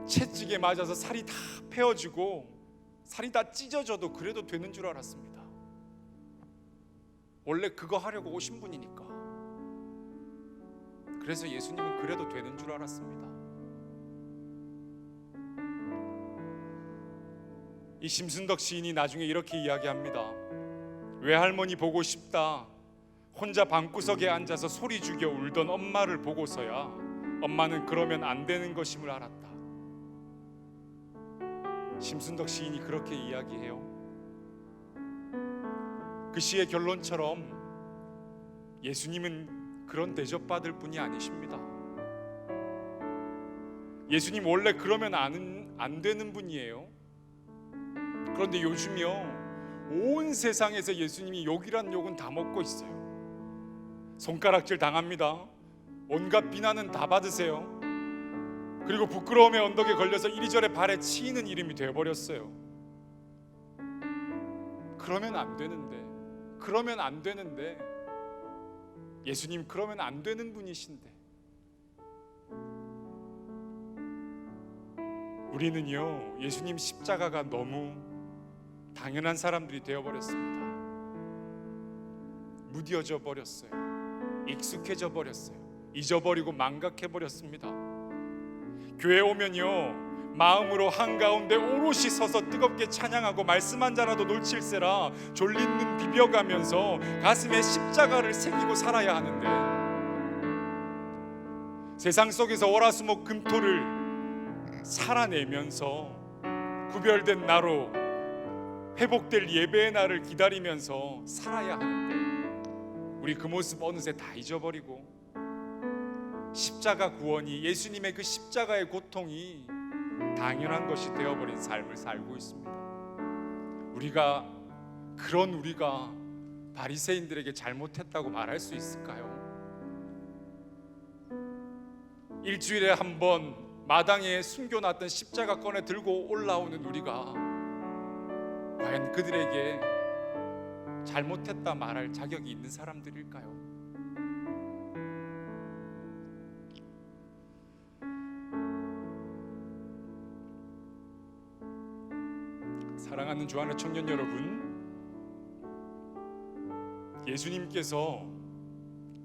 채찍에 맞아서 살이 다 베어지고 살이 다 찢어져도 그래도 되는 줄 알았습니다. 원래 그거 하려고 오신 분이니까. 그래서 예수님은 그래도 되는 줄 알았습니다. 이 심순덕 시인이 나중에 이렇게 이야기합니다. 외할머니 보고 싶다, 혼자 방구석에 앉아서 소리 죽여 울던 엄마를 보고서야 엄마는 그러면 안 되는 것임을 알았다. 심순덕 시인이 그렇게 이야기해요. 그 시의 결론처럼 예수님은 그런 대접받을 분이 아니십니다. 예수님 원래 그러면 안 되는 분이에요. 그런데 요즘요, 온 세상에서 예수님이 욕이란 욕은 다 먹고 있어요. 손가락질 당합니다. 온갖 비난은 다 받으세요. 그리고 부끄러움의 언덕에 걸려서 이리저리 발에 치이는 이름이 되어버렸어요. 그러면 안 되는데 예수님 그러면 안 되는 분이신데 우리는요, 예수님 십자가가 너무 당연한 사람들이 되어버렸습니다. 무뎌져 버렸어요. 익숙해져 버렸어요. 잊어버리고 망각해버렸습니다. 교회 오면요, 마음으로 한가운데 오롯이 서서 뜨겁게 찬양하고 말씀 한 자라도 놓칠세라 졸린 눈 비벼가면서 가슴에 십자가를 새기고 살아야 하는데, 세상 속에서 월화수목 금토를 살아내면서 구별된 나로 회복될 예배의 날을 기다리면서 살아야 하는데, 우리 그 모습 어느새 다 잊어버리고 십자가 구원이, 예수님의 그 십자가의 고통이 당연한 것이 되어버린 삶을 살고 있습니다. 우리가 바리새인들에게 잘못했다고 말할 수 있을까요? 일주일에 한 번 마당에 숨겨놨던 십자가 꺼내 들고 올라오는 우리가 과연 그들에게 잘못했다 말할 자격이 있는 사람들일까요? 사랑하는 주안의 청년 여러분, 예수님께서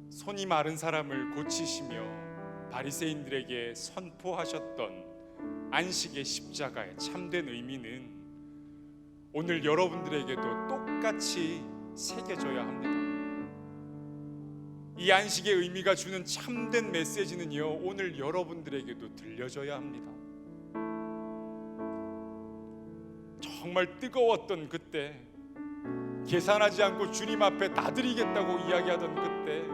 손이 마른 사람을 고치시며 바리새인들에게 선포하셨던 안식의 십자가의 참된 의미는 오늘 여러분들에게도 똑같이 새겨져야 합니다. 이 안식의 의미가 주는 참된 메시지는요, 오늘 여러분들에게도 들려져야 합니다. 정말 뜨거웠던 그때, 계산하지 않고 주님 앞에 다 드리겠다고 이야기하던 그때,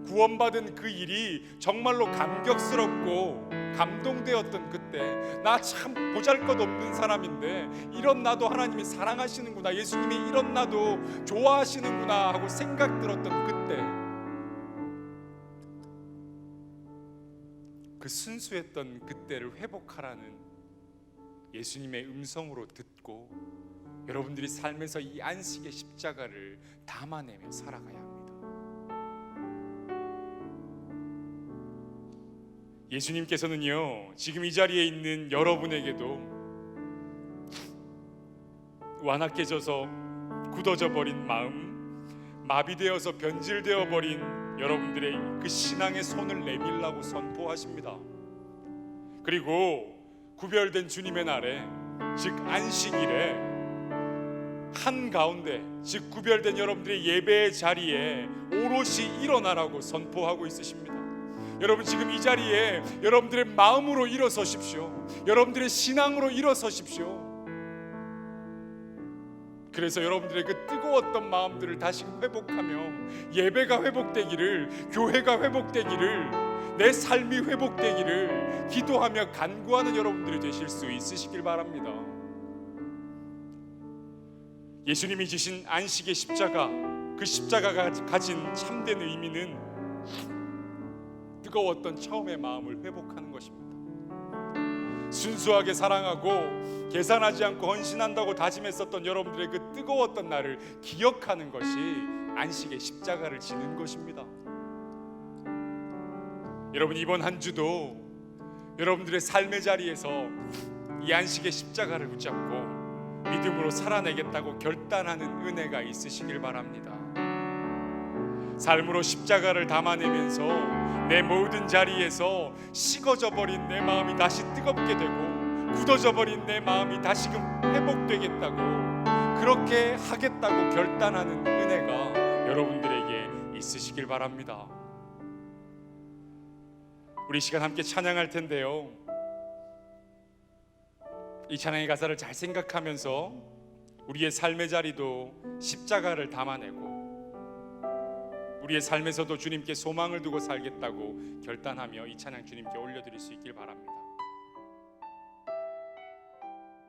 구원받은 그 일이 정말로 감격스럽고 감동되었던 그때, 나 참 보잘것없는 사람인데 이런 나도 하나님이 사랑하시는구나, 예수님이 이런 나도 좋아하시는구나 하고 생각 들었던 그때, 그 순수했던 그때를 회복하라는 예수님의 음성으로 듣고 여러분들이 삶에서 이 안식의 십자가를 담아내며 살아가야 합니다. 예수님께서는요, 지금 이 자리에 있는 여러분에게도 완악해져서 굳어져 버린 마음, 마비되어서 변질되어 버린 여러분들의 그 신앙의 손을 내밀라고 선포하십니다. 그리고 구별된 주님의 날에, 즉 안식일에 한가운데, 즉 구별된 여러분들의 예배의 자리에 오롯이 일어나라고 선포하고 있으십니다. 여러분, 지금 이 자리에 여러분들의 마음으로 일어서십시오. 여러분들의 신앙으로 일어서십시오. 그래서 여러분들의 그 뜨거웠던 마음들을 다시 회복하며 예배가 회복되기를, 교회가 회복되기를, 내 삶이 회복되기를 기도하며 간구하는 여러분들이 되실 수 있으시길 바랍니다. 예수님이 지신 안식의 십자가, 그 십자가가 가진 참된 의미는 뜨거웠던 처음의 마음을 회복하는 것입니다. 순수하게 사랑하고 계산하지 않고 헌신한다고 다짐했었던 여러분들의 그 뜨거웠던 날을 기억하는 것이 안식의 십자가를 지는 것입니다. 여러분, 이번 한 주도 여러분들의 삶의 자리에서 이 안식의 십자가를 붙잡고 믿음으로 살아내겠다고 결단하는 은혜가 있으시길 바랍니다. 삶으로 십자가를 담아내면서 내 모든 자리에서 식어져 버린 내 마음이 다시 뜨겁게 되고 굳어져 버린 내 마음이 다시금 회복되겠다고, 그렇게 하겠다고 결단하는 은혜가 여러분들에게 있으시길 바랍니다. 우리 시간 함께 찬양할 텐데요, 이 찬양의 가사를 잘 생각하면서 우리의 삶의 자리도 십자가를 담아내고 우리의 삶에서도 주님께 소망을 두고 살겠다고 결단하며 이 찬양 주님께 올려드릴 수 있길 바랍니다.